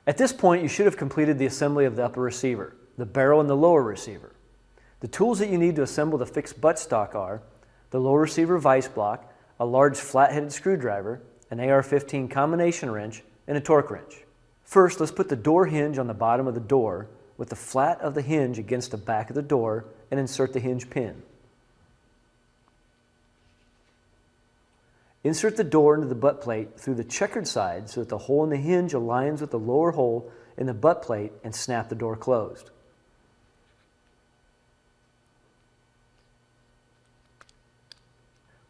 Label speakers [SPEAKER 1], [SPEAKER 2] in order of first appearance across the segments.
[SPEAKER 1] At this point, you should have completed the assembly of the upper receiver, the barrel and the lower receiver. The tools that you need to assemble the fixed buttstock are the lower receiver vise block, a large flat-headed screwdriver, an AR-15 combination wrench, and a torque wrench. First, let's put the door hinge on the bottom of the door with the flat of the hinge against the back of the door and insert the hinge pin. Insert the door into the butt plate through the checkered side so that the hole in the hinge aligns with the lower hole in the butt plate and snap the door closed.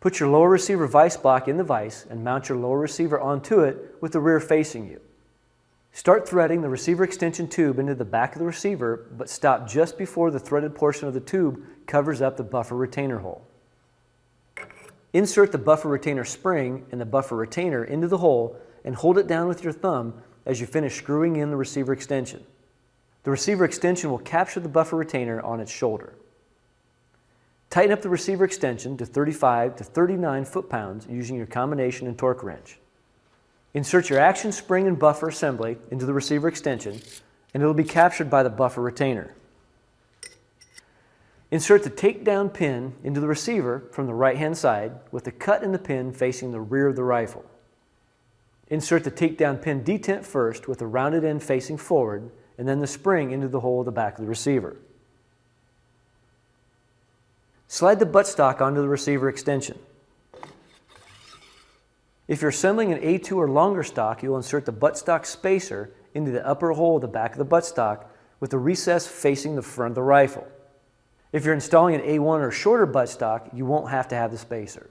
[SPEAKER 1] Put your lower receiver vise block in the vise and mount your lower receiver onto it with the rear facing you. Start threading the receiver extension tube into the back of the receiver, but stop just before the threaded portion of the tube covers up the buffer retainer hole. Insert the buffer retainer spring and the buffer retainer into the hole and hold it down with your thumb as you finish screwing in the receiver extension. The receiver extension will capture the buffer retainer on its shoulder. Tighten up the receiver extension to 35 to 39 foot-pounds using your combination and torque wrench. Insert your action spring and buffer assembly into the receiver extension and it will be captured by the buffer retainer. Insert the takedown pin into the receiver from the right-hand side with the cut in the pin facing the rear of the rifle. Insert the takedown pin detent first with the rounded end facing forward and then the spring into the hole at the back of the receiver. Slide the buttstock onto the receiver extension. If you're assembling an A2 or longer stock, you'll insert the buttstock spacer into the upper hole at the back of the buttstock with the recess facing the front of the rifle. If you're installing an A1 or shorter buttstock, you won't have to have the spacer.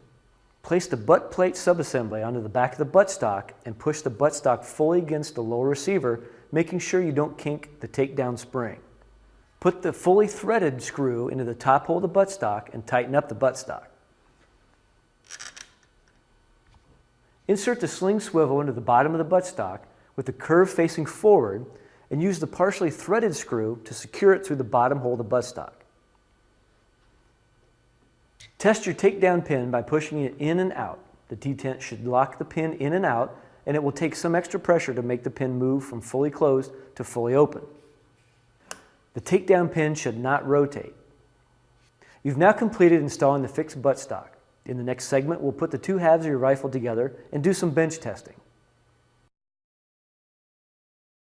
[SPEAKER 1] Place the butt plate subassembly onto the back of the buttstock and push the buttstock fully against the lower receiver, making sure you don't kink the takedown spring. Put the fully threaded screw into the top hole of the buttstock and tighten up the buttstock. Insert the sling swivel into the bottom of the buttstock with the curve facing forward and use the partially threaded screw to secure it through the bottom hole of the buttstock. Test your takedown pin by pushing it in and out. The detent should lock the pin in and out, and it will take some extra pressure to make the pin move from fully closed to fully open. The takedown pin should not rotate. You've now completed installing the fixed buttstock. In the next segment, we'll put the two halves of your rifle together and do some bench testing.